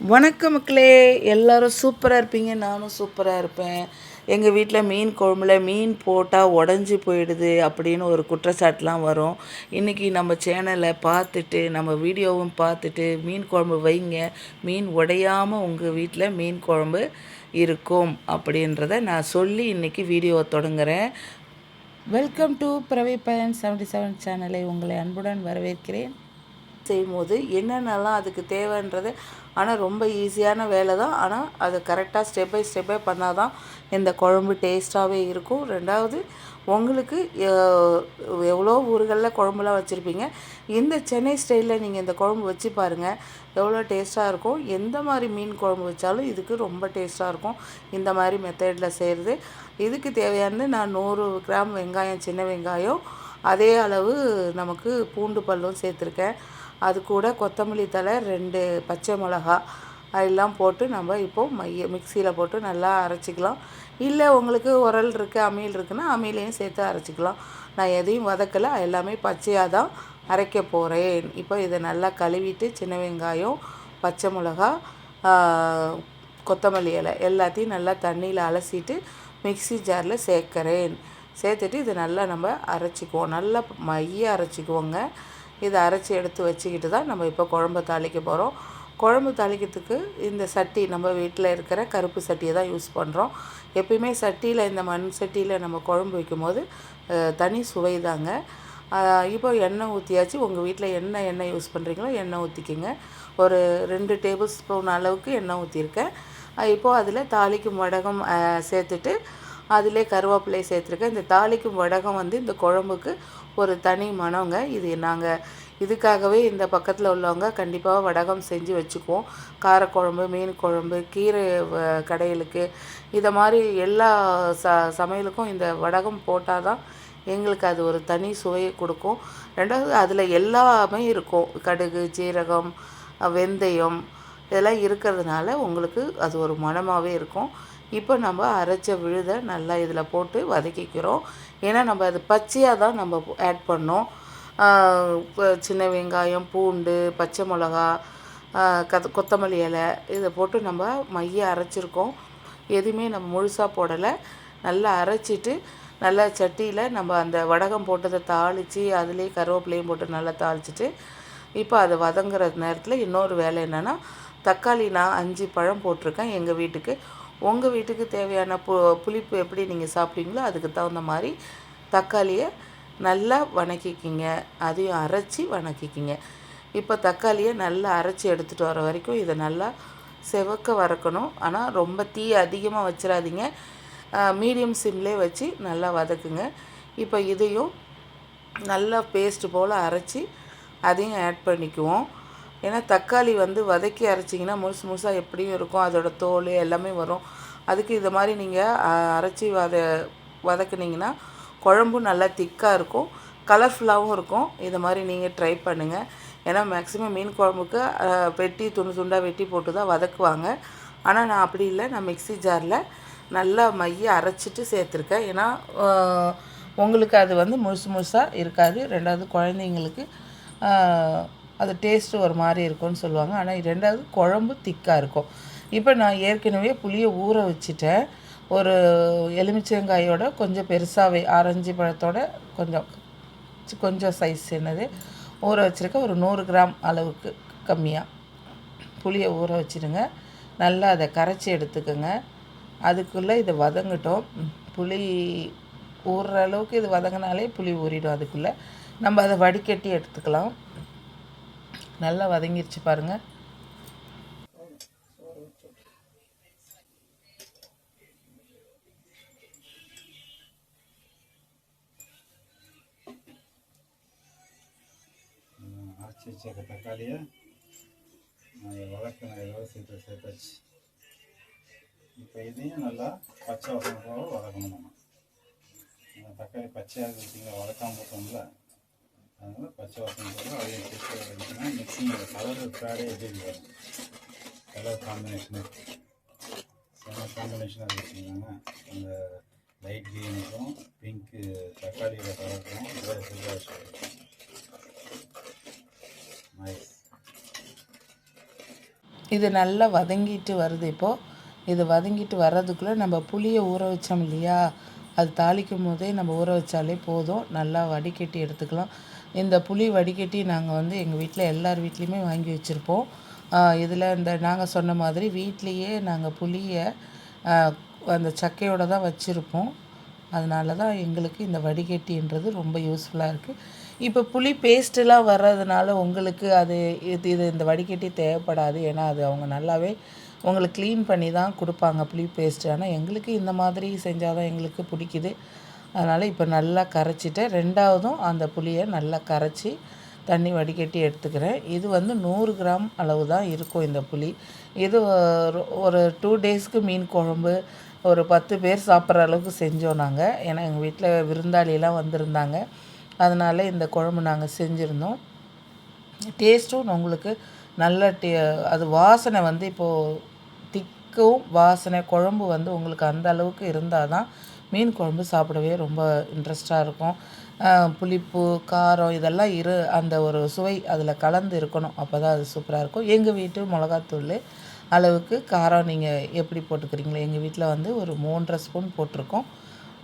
வணக்கம் மக்களே, எல்லோரும் சூப்பராக இருப்பீங்க. நானும் சூப்பராக இருப்பேன். எங்கள் வீட்டில் மீன் குழம்புல மீன் போட்டால் உடஞ்சி போயிடுது அப்படின்னு ஒரு குற்றச்சாட்டுலாம் வரும். இன்றைக்கி நம்ம சேனலை பார்த்துட்டு, நம்ம வீடியோவும் பார்த்துட்டு மீன் குழம்பு வைங்க, மீன் உடையாமல் உங்கள் வீட்டில் மீன் குழம்பு இருக்கும் அப்படின்றத நான் சொல்லி இன்றைக்கி வீடியோவை தொடங்குகிறேன். வெல்கம் டு பிரவீபன் 77 சேனலை உங்களை அன்புடன் வரவேற்கிறேன். செய்யும்போது என்னென்னலாம் அதுக்கு தேவைன்றது, ஆனால் ரொம்ப ஈஸியான வேலை தான். ஆனால் அது கரெக்டாக ஸ்டெப் பை ஸ்டெப்பாக பண்ணால் தான் இந்த குழம்பு டேஸ்ட்டாகவே இருக்கும். ரெண்டாவது, உங்களுக்கு எவ்வளோ ஊர்களில் குழம்புலாம் வச்சுருப்பீங்க. இந்த சென்னை ஸ்டைலில் நீங்கள் இந்த குழம்பு வச்சு பாருங்கள், எவ்வளோ டேஸ்ட்டாக இருக்கும். எந்த மாதிரி மீன் குழம்பு வச்சாலும் இதுக்கு ரொம்ப டேஸ்ட்டாக இருக்கும் இந்த மாதிரி மெத்தடில் செய்கிறது. இதுக்கு தேவையானது நான் 100 கிராம் வெங்காயம், சின்ன வெங்காயம், அதே அளவு நமக்கு பூண்டு பல்லும் சேர்த்துருக்கேன். அது கூட கொத்தமல்லி தழை, 2 பச்சை மிளகா எல்லாம் போட்டு நம்ம இப்போது மிக்சியில் போட்டு நல்லா அரைச்சிக்கலாம். இல்லை உங்களுக்கு உரல் இருக்குது, அம்மியில் இருக்குன்னா அம்மியிலையும் சேர்த்து அரைச்சிக்கலாம். நான் எதையும் வதக்கலை, எல்லாமே பச்சையாக தான் அரைக்க போகிறேன். இப்போ இதை நல்லா கழுவிட்டு சின்ன வெங்காயம், பச்சை மிளகா, கொத்தமல்லி இலை எல்லாத்தையும் நல்லா தண்ணியில் அலசிட்டு மிக்சி ஜாரில் சேர்க்குறேன். சேர்த்துட்டு இதை நல்லா நம்ம அரைச்சிக்குவோம். நல்லா மைய அரைச்சிக்குவோங்க. இதை அரைச்சி எடுத்து வச்சுக்கிட்டு தான் நம்ம இப்போ குழம்பு தாளிக்க போகிறோம். குழம்பு தாளிக்கிறதுக்கு இந்த சட்டி நம்ம வீட்டில் இருக்கிற கருப்பு சட்டியை தான் யூஸ் பண்ணுறோம். எப்பயுமே சட்டியில், இந்த மண் சட்டியில் நம்ம குழம்பு வைக்கும்போது தனி சுவை தாங்க. இப்போ எண்ணெய் ஊற்றியாச்சு. உங்கள் வீட்டில் என்ன எண்ணெய் யூஸ் பண்ணுறீங்களோ எண்ணெய் ஊற்றிக்கிங்க. ஒரு 2 டேபிள் ஸ்பூன் அளவுக்கு எண்ணெய் ஊற்றிருக்கேன். இப்போது அதில் தாளிக்கும் வடகம் சேர்த்துட்டு அதிலே கருவேப்பிலை சேர்த்துருக்கேன். இந்த தாளிக்கும் வடகம் வந்து இந்த குழம்புக்கு ஒரு தனி மணங்க. இது நாங்கள் இதுக்காகவே இந்த பக்கத்தில் உள்ளவங்க கண்டிப்பாக வடகம் செஞ்சு வச்சுக்குவோம். காரக்குழம்பு, மீன் குழம்பு, கீரை கடையலுக்கு, இதை மாதிரி எல்லா சமையலுக்கும் இந்த வடகம் போட்டால் தான் எங்களுக்கு அது ஒரு தனி சுவையை கொடுக்கும். ரெண்டாவது, அதில் எல்லாமே இருக்கும். கடுகு, சீரகம், வெந்தயம் இதெல்லாம் இருக்கிறதுனால உங்களுக்கு அது ஒரு மணமாகவே இருக்கும். இப்போ நம்ம அரைச்ச விழுதை நல்லா இதில் போட்டு வதக்கிக்கிறோம். ஏன்னா நம்ம அது பச்சையாக தான் நம்ம ஆட் பண்ணோம். சின்ன வெங்காயம், பூண்டு, பச்சை மிளகா, கொத்தமல்லி இலை இதை போட்டு நம்ம மைய அரைச்சிருக்கோம். எதுவுமே நம்ம முழுசாக போடலை. நல்லா அரைச்சிட்டு நல்லா சட்டியில் நம்ம அந்த வடகம் போட்டதை தாளித்து அதுலேயே கருவேப்பிலையும் போட்டு நல்லா தாளிச்சிட்டு, இப்போ அதை வதங்குற நேரத்தில் இன்னொரு வேலை என்னென்னா, தக்காளி நான் 5 பழம் போட்டிருக்கேன் எங்கள் வீட்டுக்கு. உங்கள் வீட்டுக்கு தேவையான புளிப்பு எப்படி நீங்கள் சாப்பிட்டீங்களோ அதுக்கு தகுந்த மாதிரி தக்காளியை நல்லா வணக்கிக்கிங்க. அதையும் அரைச்சி வணக்கிக்கிங்க. இப்போ தக்காளியை நல்லா அரைச்சி எடுத்துகிட்டு வர வரைக்கும் இதை நல்லா செவக்க வறுக்கணும். ஆனால் ரொம்ப தீ அதிகமாக வச்சிடாதீங்க, மீடியம் சிம்லேயே வச்சு நல்லா வதக்குங்க. இப்போ இதையும் நல்லா பேஸ்ட்டு போல் அரைச்சி அதையும் ஆட் பண்ணிக்குவோம். ஏன்னா தக்காளி வந்து வதக்கி அரைச்சிங்கன்னா முழுசாக எப்படியும் இருக்கும், அதோட தோல் எல்லாமே வரும். அதுக்கு இதை மாதிரி நீங்கள் அரைச்சி வதக்குனிங்கன்னா குழம்பும் நல்லா திக்காக இருக்கும், கலர்ஃபுல்லாகவும் இருக்கும். இதை மாதிரி நீங்கள் ட்ரை பண்ணுங்கள். ஏன்னா மேக்ஸிமம் மீன் குழம்புக்கு வெட்டி துண்டாக வெட்டி போட்டு தான் வதக்குவாங்க. ஆனால் நான் அப்படி இல்லை, நான் மிக்சி ஜாரில் நல்லா மைய அரைச்சிட்டு சேர்த்துருக்கேன். ஏன்னா உங்களுக்கு அது வந்து முழுசாக இருக்காது. ரெண்டாவது, குழந்தைங்களுக்கு அது டேஸ்ட்டு ஒரு மாதிரி இருக்கும்னு சொல்லுவாங்க. ஆனால் ரெண்டாவது, குழம்பு திக்காக இருக்கும். இப்போ நான் ஏற்கனவே புளியை ஊற வச்சுட்டேன். ஒரு எலுமிச்சங்காயோட கொஞ்சம் பெருசாகவே, ஆரஞ்சு பழத்தோட கொஞ்சம் சைஸ் என்னது ஊற வச்சுருக்கேன். ஒரு 100 கிராம் அளவுக்கு கம்மியாக புளியை ஊற வச்சுடுங்க. நல்லா அதை கரைச்சி எடுத்துக்கோங்க. அதுக்குள்ளே இதை வதங்கட்டும். புளி ஊறுற அளவுக்கு இது வதங்கினாலே புளி ஊறிடும். அதுக்குள்ளே நம்ம அதை வடிகட்டி எடுத்துக்கலாம். நல்லா வதங்கிருச்சு பாருங்கள். அரைச்சி வச்ச தக்காளியை வதக்கின இதோட சேர்த்தாச்சு. இப்போ இதையும் நல்லா பச்சை வாசனை போக வதக்கணும். நம்ம தக்காளி பச்சையாக வச்சுங்க, வதக்காமல் போட்டோம்ல, அதனால் பச்சை வாசனை போக அதையும் சேர்த்து வதக்கினா மிக்சிங்கோட கலர் ப்ராடே எப்படி வரும். கலர் காம்பினேஷனு செம்ம காம்பினேஷனாக வச்சுக்கோங்க. அந்த லைட் க்ரீனுக்கும் பிங்க்கு தக்காளியோட கலருக்கும் இதோட சேர்த்து வச்சுக்கோங்க. நைஸ். இது நல்லா வதங்கிட்டு வருது இப்போது. இது வதங்கிட்டு வர்றதுக்குள்ளே நம்ம புளியை ஊற வச்சோம் இல்லையா, அது தாளிக்கும் போதே நம்ம ஊற வச்சாலே போதும். நல்லா வடிகட்டி எடுத்துக்கலாம். இந்த புளி வடிகட்டி நாங்கள் வந்து எங்கள் வீட்டில் எல்லார் வீட்லேயுமே வாங்கி வச்சுருப்போம். இதில் இந்த நாங்கள் சொன்ன மாதிரி வீட்லேயே நாங்கள் புளியை அந்த சக்கையோடு தான் வச்சுருப்போம். அதனால தான் எங்களுக்கு இந்த வடிகட்டின்றது ரொம்ப யூஸ்ஃபுல்லாக இருக்குது. இப்போ புளி பேஸ்ட்டெலாம் வர்றதுனால உங்களுக்கு அது இது இந்த வடிகட்டி தேவைப்படாது. ஏன்னா அது அவங்க நல்லாவே உங்களுக்கு க்ளீன் பண்ணி தான் கொடுப்பாங்க புளி பேஸ்ட்டு. ஆனால் எங்களுக்கு இந்த மாதிரி செஞ்சால் தான் எங்களுக்கு பிடிக்குது. அதனால் இப்போ நல்லா கரைச்சிட்டு 2வதும் அந்த புளியை நல்லா கரைச்சி தண்ணி வடிகட்டி எடுத்துக்கிறேன். இது வந்து 100 கிராம் அளவு தான் இருக்கும் இந்த புளி. இது ஒரு 2 டேஸ்க்கு மீன் குழம்பு ஒரு 10 பேர் சாப்பிட்ற அளவுக்கு செஞ்சோம் நாங்கள். ஏன்னா எங்கள் வீட்டில் விருந்தாளிலாம் வந்திருந்தாங்க. அதனால் இந்த குழம்பு நாங்கள் செஞ்சுருந்தோம். டேஸ்ட்டும் உங்களுக்கு நல்ல அது வாசனை வந்து இப்போது திக்கும் வாசனை குழம்பு வந்து உங்களுக்கு அந்த அளவுக்கு இருந்தால் தான் மீன் குழம்பு சாப்பிடவே ரொம்ப இன்ட்ரெஸ்ட்டாக இருக்கும். புளிப்பு காரம் இதெல்லாம் அந்த ஒரு சுவை அதில் கலந்து இருக்கணும். அப்போ தான் அது சூப்பராக இருக்கும். எங்கள் வீட்டு மிளகாத்தூள் அளவுக்கு காரம் நீங்கள் எப்படி போட்டுக்கிறீங்களோ, எங்கள் வீட்டில் வந்து ஒரு 3.5 ஸ்பூன் போட்டிருக்கோம்.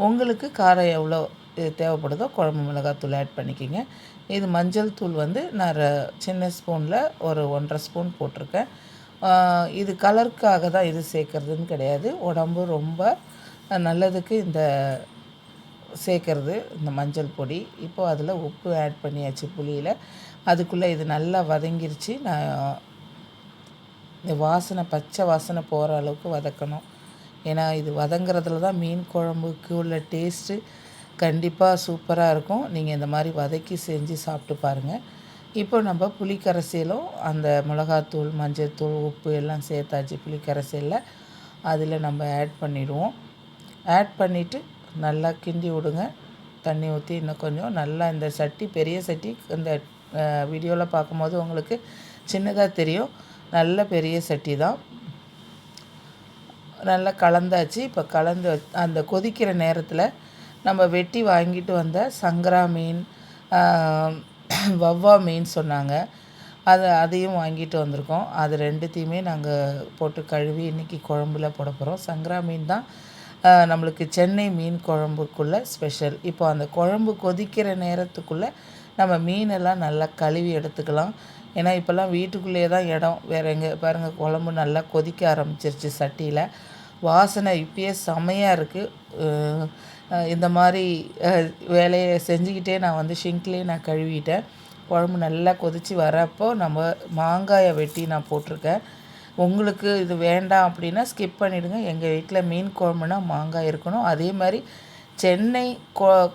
உங்களுக்கு காரம் எவ்வளோ தேவைப்படுதோ குழம்பு மிளகாத்தூள் ஆட் பண்ணிக்கிங்க. இது மஞ்சள் தூள் வந்து நான் சின்ன ஸ்பூனில் ஒரு 1.5 ஸ்பூன் போட்டிருக்கேன். இது கலருக்காக தான் இது சேர்க்குறதுன்னு கிடையாது. உடம்பு ரொம்ப நல்லதுக்கு இந்த சேர்க்குறது இந்த மஞ்சள் பொடி. இப்போது அதில் உப்பு ஆட் பண்ணியாச்சு புளியில். அதுக்குள்ளே இது நல்லா வதங்கிருச்சு. நான் இந்த வாசனை பச்சை வாசனை போகிற அளவுக்கு வதக்கணும். ஏன்னா இது வதங்குறதுல தான் மீன் குழம்புக்கு உள்ள டேஸ்ட்டு கண்டிப்பாக சூப்பராக இருக்கும். நீங்கள் இந்த மாதிரி வதக்கி செஞ்சு சாப்பிட்டு பாருங்கள். இப்போ நம்ம புளிக்கரைசலும் அந்த மிளகாத்தூள் மஞ்சள்தூள் உப்பு எல்லாம் சேர்த்தாச்சு புளிக்கரைசலில். அதில் நம்ம ஆட் பண்ணிவிடுவோம். ஆட் பண்ணிவிட்டு நல்லா கிண்டி விடுங்க. தண்ணி ஊற்றி இன்னும் கொஞ்சம் நல்லா இந்த சட்டி பெரிய சட்டி இந்த வீடியோவில் பார்க்கும்போது உங்களுக்கு சின்னதாக தெரியும். நல்ல பெரிய சட்டி தான். நல்லா கலந்தாச்சு. இப்போ கலந்து அந்த கொதிக்கிற நேரத்தில் நம்ம வெட்டி வாங்கிட்டு வந்த சங்கரா மீன் வவ்வா மீன் சொன்னாங்க, அதையும் வாங்கிட்டு வந்திருக்கோம். அது 2த்தையுமே நாங்கள் போட்டு கழுவி இன்றைக்கி குழம்புல போட போகிறோம். சங்கரா மீன் தான் நம்மளுக்கு சென்னை மீன் குழம்புக்குள்ளே ஸ்பெஷல். இப்போ அந்த குழம்பு கொதிக்கிற நேரத்துக்குள்ளே நம்ம மீனெல்லாம் நல்லா கழுவி எடுத்துக்கலாம். ஏன்னா இப்போல்லாம் வீட்டுக்குள்ளேயே தான் இடம், வேறு எங்கே பாருங்கள். குழம்பு நல்லா கொதிக்க ஆரம்பிச்சிருச்சு சட்டியில். வாசனை இப்பயே செமையாக இருக்குது. இந்த மாதிரி வேலையை செஞ்சுக்கிட்டே நான் வந்து ஷிங்க்லேயே நான் கழுவிட்டேன். குழம்பு நல்லா கொதித்து வரப்போ நம்ம மாங்காயை வெட்டி நான் போட்டிருக்கேன். உங்களுக்கு இது வேண்டாம் அப்படின்னா ஸ்கிப் பண்ணிவிடுங்க. எங்கள் வீட்டில் மீன் குழம்புனா மாங்காய் இருக்கணும். அதே மாதிரி சென்னை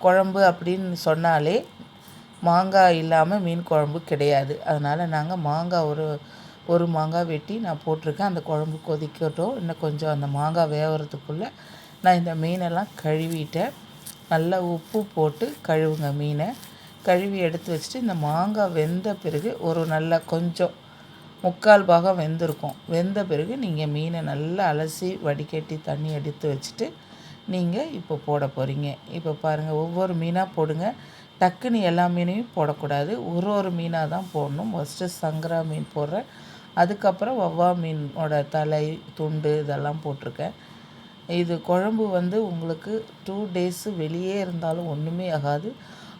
குழம்பு அப்படின்னு சொன்னாலே மாங்காய் இல்லாமல் மீன் குழம்பு கிடையாது. அதனால் நாங்கள் மாங்காய் ஒரு மாங்காய் வெட்டி நான் போட்டிருக்கேன். அந்த குழம்பு கொதிக்கட்டும். இன்னும் கொஞ்சம் அந்த மாங்காய் வேகிறதுக்குள்ளே நான் இந்த மீனெல்லாம் கழுவிட்டேன். நல்லா உப்பு போட்டு கழுவுங்க மீனை. கழுவி எடுத்து வச்சுட்டு இந்த மாங்காய் வெந்த பிறகு ஒரு நல்லா கொஞ்சம் 3/4 பாகம் வெந்திருக்கும். வெந்த பிறகு நீங்கள் மீனை நல்லா அலசி வடிகட்டி தண்ணி எடுத்து வச்சுட்டு நீங்கள் இப்போ போட போகிறீங்க. இப்போ பாருங்கள், ஒவ்வொரு மீனாக போடுங்க. டக்குன்னு எல்லா மீனையும் போடக்கூடாது. ஒரு மீனாக தான் போடணும். ஃபஸ்ட்டு சங்கரா மீன் போடுறேன். அதுக்கப்புறம் வவ்வா மீனோட தலை துண்டு இதெல்லாம் போட்டிருக்கேன். இது குழம்பு வந்து உங்களுக்கு 2 டேஸு வெளியே இருந்தாலும் ஒன்றுமே ஆகாது.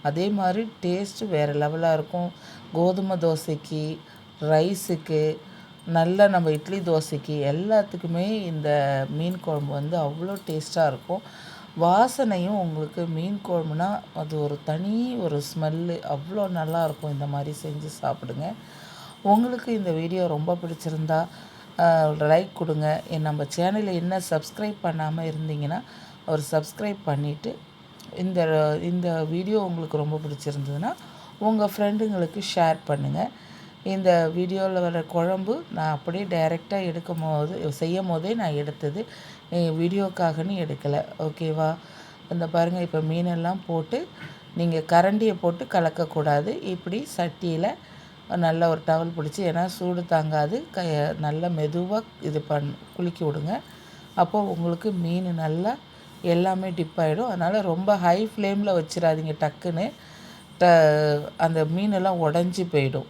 அதே மாதிரி டேஸ்ட்டு வேறு லெவலாக இருக்கும். கோதுமை தோசைக்கு, ரைஸுக்கு, நல்ல நம்ம இட்லி தோசைக்கு எல்லாத்துக்குமே இந்த மீன் குழம்பு வந்து அவ்வளோ டேஸ்ட்டாக இருக்கும். வாசனையும் உங்களுக்கு மீன் குழம்புனா அது ஒரு தனி ஒரு ஸ்மெல்லு அவ்வளோ நல்லாயிருக்கும். இந்த மாதிரி செஞ்சு சாப்பிடுங்க. உங்களுக்கு இந்த வீடியோ ரொம்ப பிடிச்சிருந்தா லைக் கொடுங்க. நம்ம சேனலை இன்னும் சப்ஸ்கிரைப் பண்ணாமல் இருந்தீங்கன்னா ஒரு சப்ஸ்கிரைப் பண்ணிவிட்டு இந்த வீடியோ உங்களுக்கு ரொம்ப பிடிச்சிருந்ததுன்னா உங்கள் ஃப்ரெண்டுங்களுக்கு ஷேர் பண்ணுங்கள். இந்த வீடியோவில் வர குழம்பு நான் அப்படியே டைரெக்டாக செய்யும் போதே நான் எடுத்தது, வீடியோக்காகன்னு எடுக்கலை. ஓகேவா? இந்த பாருங்கள், இப்போ மீனெல்லாம் போட்டு நீங்கள் கரண்டியை போட்டு கலக்கக்கூடாது. இப்படி சட்டியில் நல்ல ஒரு டவல் பிடிச்சி, ஏன்னா சூடு தாங்காது, நல்லா மெதுவாக குலுக்கி விடுங்க. அப்போது உங்களுக்கு மீன் நல்லா எல்லாமே டிப் ஆகிடும். அதனால் ரொம்ப ஹை ஃப்ளேமில் வச்சிடாதீங்க. டக்குன்னு அந்த மீனெல்லாம் உடஞ்சி போயிடும்.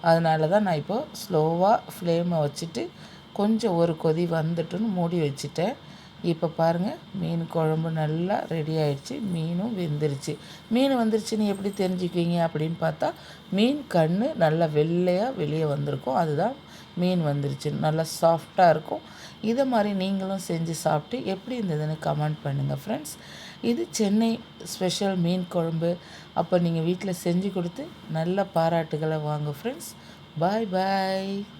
அதனால தான் நான் இப்போது ஸ்லோவாக ஃப்ளேமை வச்சுட்டு கொஞ்சம் ஒரு கொதி வந்துட்டுன்னு மூடி வச்சுட்டேன். இப்போ பாருங்கள், மீன் குழம்பு நல்லா ரெடி ஆயிடுச்சு. மீனும் வெந்துருச்சு. மீன் வந்துருச்சுன்னு எப்படி தெரிஞ்சுக்குவீங்க அப்படின்னு பார்த்தா, மீன் கண் நல்லா வெள்ளையாக வெளியே வந்திருக்கும். அதுதான் மீன் வந்துருச்சு. நல்லா சாஃப்டாக இருக்கும். இதை மாதிரி நீங்களும் செஞ்சு சாப்பிட்டு எப்படி இருந்ததுன்னு கமெண்ட் பண்ணுங்கள் ஃப்ரெண்ட்ஸ். இது சென்னை ஸ்பெஷல் மீன் குழம்பு. அப்போ நீங்கள் வீட்டில் செஞ்சு கொடுத்து நல்ல பாராட்டுகளை வாங்க ஃப்ரெண்ட்ஸ். பாய் பாய்.